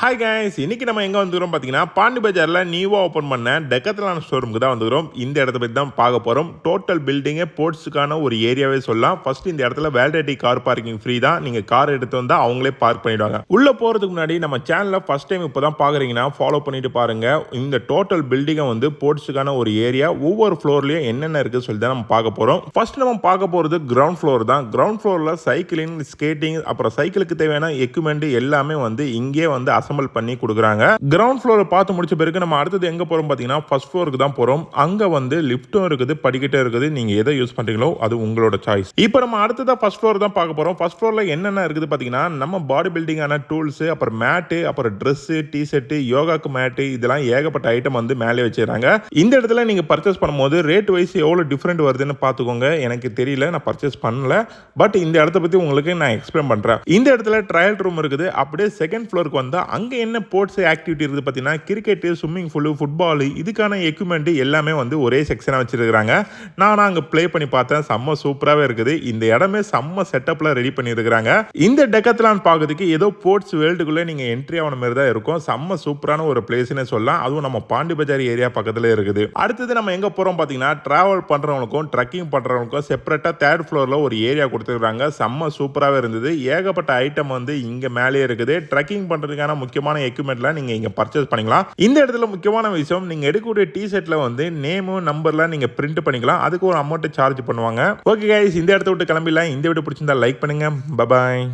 Hi guys, இன்னைக்கு நம்ம எங்கே வந்துக்கிறோம் பார்த்தீங்கன்னா பாண்டி பஜாரில் நியூவாக ஓப்பன் பண்ண டெக்கத்லான் ஷோரூமுக்கு தான் வந்துக்கிறோம். இந்த இடத்த பற்றி தான் பார்க்க போகிறோம். டோட்டல் பில்டிங்கே போர்ட்ஸுக்கான ஒரு ஏரியாவே சொல்லலாம். ஃபர்ஸ்ட் இந்த இடத்துல வேலிடிட்டி கார் பார்க்கிங் ஃப்ரீ தான். நீங்கள் கார் எடுத்து வந்தால் அவங்களே பார்க் பண்ணிவிடுவாங்க. உள்ளே போகிறதுக்கு முன்னாடி நம்ம சேனலில் ஃபஸ்ட் டைம் இப்போ தான் பார்க்குறீங்கன்னா ஃபாலோ பண்ணிட்டு பாருங்கள். இந்த டோட்டல் பில்டிங்கை வந்து போர்ட்ஸுக்கான ஒரு ஏரியா. ஒவ்வொரு ஃப்ளோர்லேயும் என்னென்ன இருக்குது சொல்லி தான் நம்ம பார்க்க போகிறோம். ஃபர்ஸ்ட் நம்ம பார்க்க போகிறது கிரவுண்ட் ஃப்ளோர் தான். கிரவுண்ட் ஃப்ளோரில் சைக்கிளிங், ஸ்கேட்டிங், அப்புறம் சைக்கிளுக்கு தேவையான எக்யூப்மெண்ட் எல்லாமே வந்து இங்கே வந்து அசம்பிள் பண்ணி கொடுக்குறாங்க. கிரவுண்ட் ஃப்ளோர் பார்த்து முடிச்ச பிறகு நம்ம அடுத்தது எங்க போறோம் பாத்தீங்கன்னா ஃபர்ஸ்ட் ஃப்ளோருக்கு தான் போறோம். அங்க வந்து லிஃப்ட்டும் இருக்குது, படிக்கட்டும் இருக்குது. நீங்க எதை யூஸ் பண்றீங்களோ அது உங்களோட சாய்ஸ். இப்போ நம்ம அடுத்ததா ஃபர்ஸ்ட் ஃப்ளோர் தான் பார்க்க போறோம். ஃபர்ஸ்ட் ஃப்ளோர்ல என்னென்ன இருக்குது பாத்தீங்கன்னா நம்ம பாடி பில்டிங்கான டூல்ஸ், அப்புறம் மேட், அப்புறம் Dress, டி-ஷர்ட், யோகாக்கு மேட், இதெல்லாம் ஏகப்பட்ட ஐட்டம் வந்து மேலே வச்சிருக்காங்க. இந்த இடத்துல நீங்க பர்ச்சேஸ் பண்ணும்போது ரேட் வைஸ் எவ்வளவு டிஃபரெண்ட் வருதுன்னு பாத்துக்கோங்க. எனக்கு தெரியல, நான் பர்ச்சேஸ் பண்ணல. பட் இந்த இடத்த பத்தி உங்களுக்கு நான் எக்ஸ்பிளைன் பண்றேன். இந்த இடத்துல ட்ரையல் ரூம் இருக்குது. அப்படியே செகண்ட் ஃப்ளோருக்கு வந்தா அங்க என்ன ஸ்போர்ட்ஸ் ஆக்டிவிட்டி இருக்குது பார்த்தீங்கன்னா கிரிக்கெட், ஸ்விம்மிங் பூல், ஃபுட்பால், இதுக்கான எக்யூப்மெண்ட் எல்லாமே வந்து ஒரே செக்ஷனாக வச்சிருக்காங்க. நான் அங்கே ப்ளே பண்ணி பார்த்தேன். செம்ம சூப்பராகவே இருக்குது. இந்த இடமே செம்ம செட்டப்பில் ரெடி பண்ணியிருக்கிறாங்க. இந்த டெக்கத்லான் பார்க்கறதுக்கு ஏதோ ஸ்போர்ட்ஸ் வேர்ல்டுக்குள்ளே நீங்கள் என்ட்ரி ஆன மாதிரி தான் இருக்கும். செம்ம சூப்பரான ஒரு பிளேஸ்னே சொல்லலாம். அதுவும் நம்ம பாண்டி பஜார் ஏரியா பக்கத்தில் இருக்குது. அடுத்தது நம்ம எங்கே போகிறோம் பார்த்தீங்கன்னா டிராவல் பண்ணுறவங்களுக்கும் ட்ரக்கிங் பண்ணுறவங்களுக்கும் செப்பரேட்டாக தேர்ட் ஃப்ளோரில் ஒரு ஏரியா கொடுத்துருக்காங்க. செம்ம சூப்பராகவே இருந்தது. ஏகப்பட்ட ஐட்டம் வந்து இங்கே மேலே இருக்குது. ட்ரக்கிங் பண்ணுறதுக்கான முக்கியமான எக்யூப்மெண்ட்லாம் நீங்க இங்க பர்ச்சேஸ் பண்ணிக்கலாம். இந்த இடத்துல முக்கியமான விஷயம், நீங்க எடுக்கக்கூடிய டி-ஷர்ட்ல வந்து நேம், நம்பர்லாம் நீங்க பிரிண்ட் பண்ணிக்கலாம். அதுக்கு ஒரு அமௌண்ட் சார்ஜ் பண்ணுவாங்க. ஓகே கைஸ், இந்த இடத்த விட்டு கிளம்பிடலாம். இந்த வீடியோ பிடிச்சிருந்தா லைக் பண்ணுங்க. Bye bye.